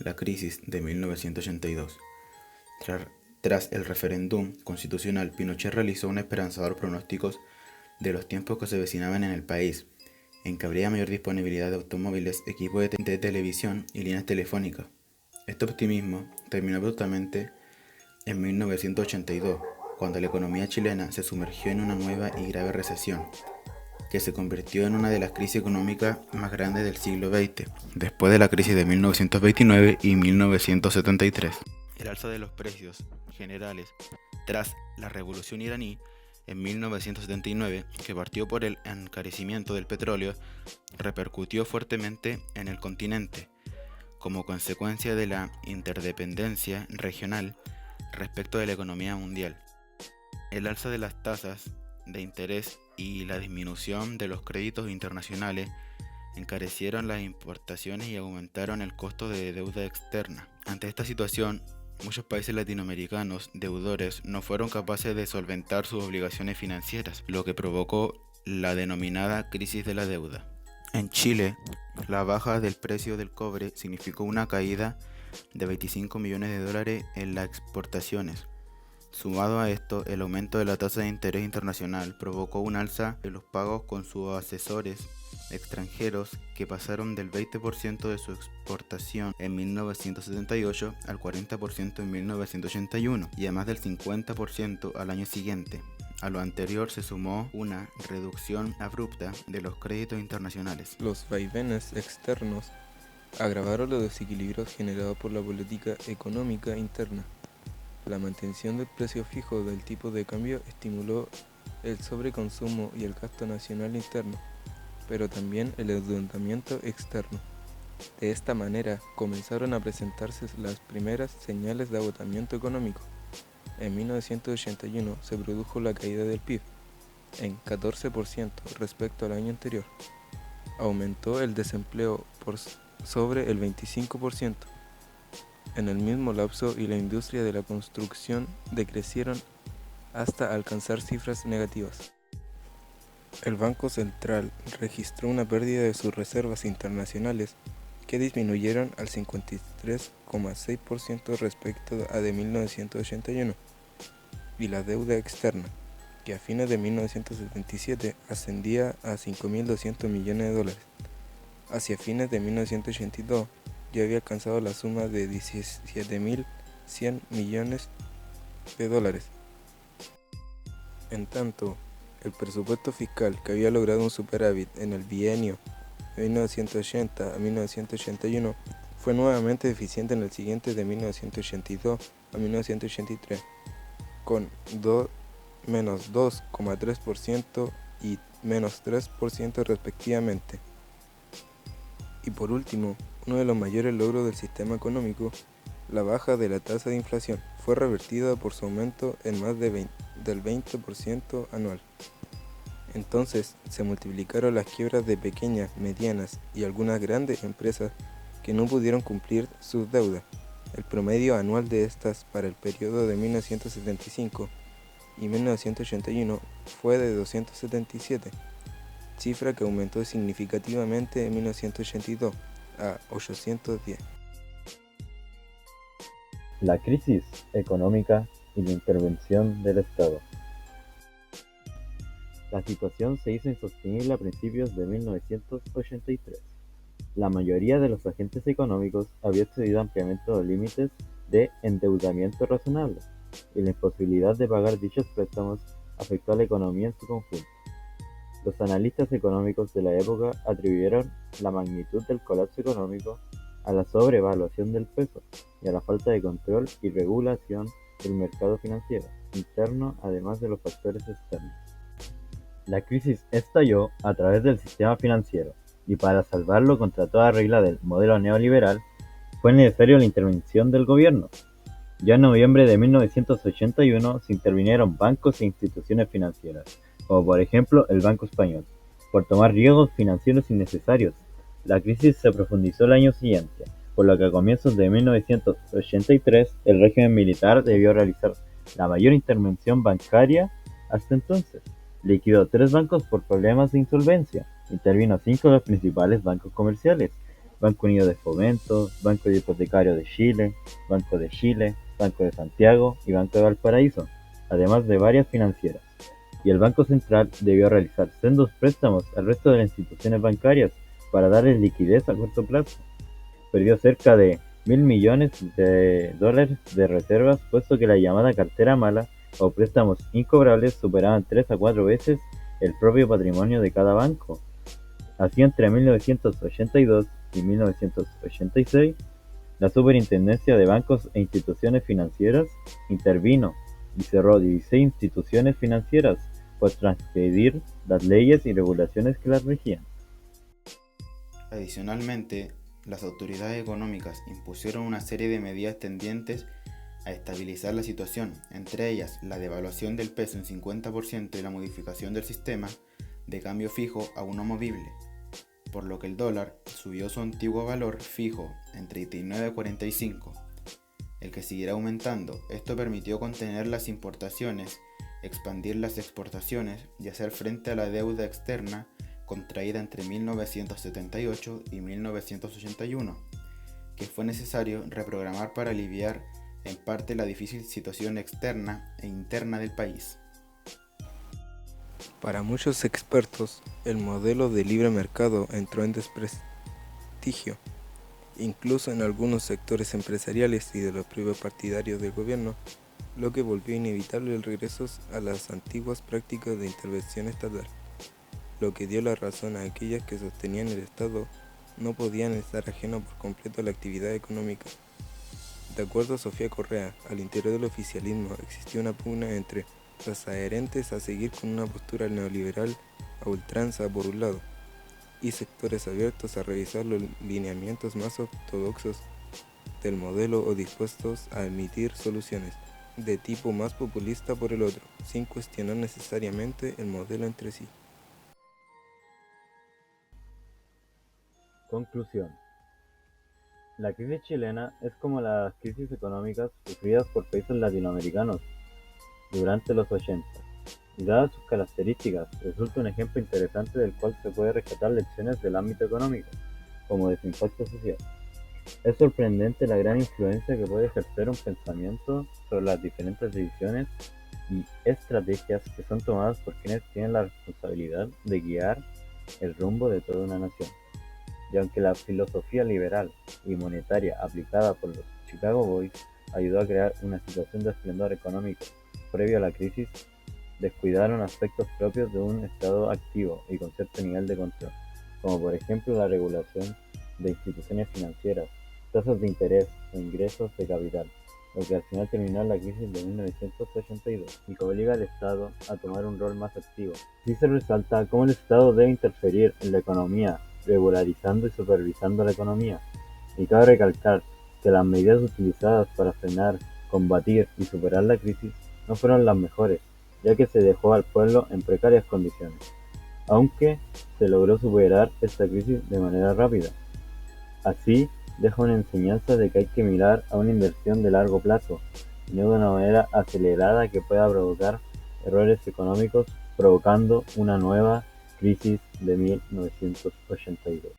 la crisis de 1982. Tras el referéndum constitucional, Pinochet realizó un esperanzador pronóstico de los tiempos que se avecinaban en el país, en que habría mayor disponibilidad de automóviles, equipos de televisión y líneas telefónicas. Este optimismo terminó abruptamente en 1982, cuando la economía chilena se sumergió en una nueva y grave recesión, que se convirtió en una de las crisis económicas más grandes del siglo XX, después de la crisis de 1929 y 1973. El alza de los precios generales tras la revolución iraní en 1979, que partió por el encarecimiento del petróleo, repercutió fuertemente en el continente, como consecuencia de la interdependencia regional respecto de la economía mundial. El alza de las tasas de interés y la disminución de los créditos internacionales encarecieron las importaciones y aumentaron el costo de deuda externa. Ante esta situación, muchos países latinoamericanos deudores no fueron capaces de solventar sus obligaciones financieras, lo que provocó la denominada crisis de la deuda. En Chile, la baja del precio del cobre significó una caída de 25 millones de dólares en las exportaciones. Sumado a esto, el aumento de la tasa de interés internacional provocó un alza de los pagos con sus asesores extranjeros, que pasaron del 20% de su exportación en 1978 al 40% en 1981 y a más del 50% al año siguiente. A lo anterior se sumó una reducción abrupta de los créditos internacionales. Los vaivenes externos agravaron los desequilibrios generados por la política económica interna. La mantención del precio fijo del tipo de cambio estimuló el sobreconsumo y el gasto nacional interno, pero también el endeudamiento externo. De esta manera comenzaron a presentarse las primeras señales de agotamiento económico. En 1981 se produjo la caída del PIB en 14% respecto al año anterior. Aumentó el desempleo por sobre el 25%. En el mismo lapso, y la industria de la construcción decrecieron hasta alcanzar cifras negativas. El Banco Central registró una pérdida de sus reservas internacionales, que disminuyeron al 53,6% respecto a de 1981, y la deuda externa, que a fines de 1977 ascendía a 5.200 millones de dólares. Hacia fines de 1982 ya había alcanzado la suma de 17.100 millones de dólares. En tanto, el presupuesto fiscal, que había logrado un superávit en el bienio de 1980 a 1981, fue nuevamente deficiente en el siguiente de 1982 a 1983, con menos 2,3% y menos 3% respectivamente. Y por último, uno de los mayores logros del sistema económico, la baja de la tasa de inflación, fue revertida por su aumento en más del 20% anual. Entonces se multiplicaron las quiebras de pequeñas, medianas y algunas grandes empresas que no pudieron cumplir sus deudas. El promedio anual de estas para el periodo de 1975 y 1981 fue de 277, cifra que aumentó significativamente en 1982 a 810. La crisis económica y la intervención del Estado. La situación se hizo insostenible a principios de 1983. La mayoría de los agentes económicos había excedido ampliamente los límites de endeudamiento razonable, y la imposibilidad de pagar dichos préstamos afectó a la economía en su conjunto. Los analistas económicos de la época atribuyeron la magnitud del colapso económico a la sobrevaluación del peso y a la falta de control y regulación del mercado financiero interno, además de los factores externos. La crisis estalló a través del sistema financiero, y para salvarlo contra toda regla del modelo neoliberal, fue necesaria la intervención del gobierno. Ya en noviembre de 1981 se intervinieron bancos e instituciones financieras, como por ejemplo el Banco Español, por tomar riesgos financieros innecesarios. La crisis se profundizó el año siguiente, por lo que a comienzos de 1983 el régimen militar debió realizar la mayor intervención bancaria hasta entonces. Liquidó 3 bancos por problemas de insolvencia, intervino 5 de los principales bancos comerciales, Banco Unido de Fomento, Banco Hipotecario de Chile, Banco de Chile, Banco de Santiago y Banco de Valparaíso, además de varias financieras. Y el Banco Central debió realizar sendos préstamos al resto de las instituciones bancarias para darles liquidez a corto plazo. Perdió cerca de $1.000 millones de reservas, puesto que la llamada cartera mala o préstamos incobrables superaban 3 a 4 veces el propio patrimonio de cada banco. Así, entre 1982 y 1986, la Superintendencia de Bancos e Instituciones Financieras intervino y cerró 16 instituciones financieras por transgredir las leyes y regulaciones que las regían. Adicionalmente, las autoridades económicas impusieron una serie de medidas tendientes a estabilizar la situación, entre ellas la devaluación del peso en 50% y la modificación del sistema de cambio fijo a uno movible, por lo que el dólar subió su antiguo valor fijo en 39.45, el que seguirá aumentando. Esto permitió contener las importaciones, expandir las exportaciones y hacer frente a la deuda externa contraída entre 1978 y 1981, que fue necesario reprogramar para aliviar en parte la difícil situación externa e interna del país. Para muchos expertos, el modelo de libre mercado entró en desprestigio, incluso en algunos sectores empresariales y de los propios partidarios del gobierno, lo que volvió inevitable el regreso a las antiguas prácticas de intervención estatal, lo que dio la razón a aquellas que sostenían el Estado no podían estar ajeno por completo a la actividad económica. De acuerdo a Sofía Correa, al interior del oficialismo existía una pugna entre los adherentes a seguir con una postura neoliberal a ultranza por un lado, y sectores abiertos a revisar los lineamientos más ortodoxos del modelo o dispuestos a emitir soluciones de tipo más populista por el otro, sin cuestionar necesariamente el modelo entre sí. Conclusión. La crisis chilena es como las crisis económicas sufridas por países latinoamericanos durante los 80, y dadas sus características, resulta un ejemplo interesante del cual se puede rescatar lecciones del ámbito económico, como de su impacto social. Es sorprendente la gran influencia que puede ejercer un pensamiento sobre las diferentes decisiones y estrategias que son tomadas por quienes tienen la responsabilidad de guiar el rumbo de toda una nación. Y aunque la filosofía liberal y monetaria aplicada por los Chicago Boys ayudó a crear una situación de esplendor económico previo a la crisis, descuidaron aspectos propios de un Estado activo y con cierto nivel de control, como por ejemplo la regulación de instituciones financieras, tasas de interés o ingresos de capital, lo que al final terminó en la crisis de 1982 y que obliga al Estado a tomar un rol más activo. Así se resalta cómo el Estado debe interferir en la economía, regularizando y supervisando la economía, y cabe recalcar que las medidas utilizadas para frenar, combatir y superar la crisis no fueron las mejores, ya que se dejó al pueblo en precarias condiciones, aunque se logró superar esta crisis de manera rápida. Así, deja una enseñanza de que hay que mirar a una inversión de largo plazo, y no de una manera acelerada que pueda provocar errores económicos, provocando una nueva crisis de 1982.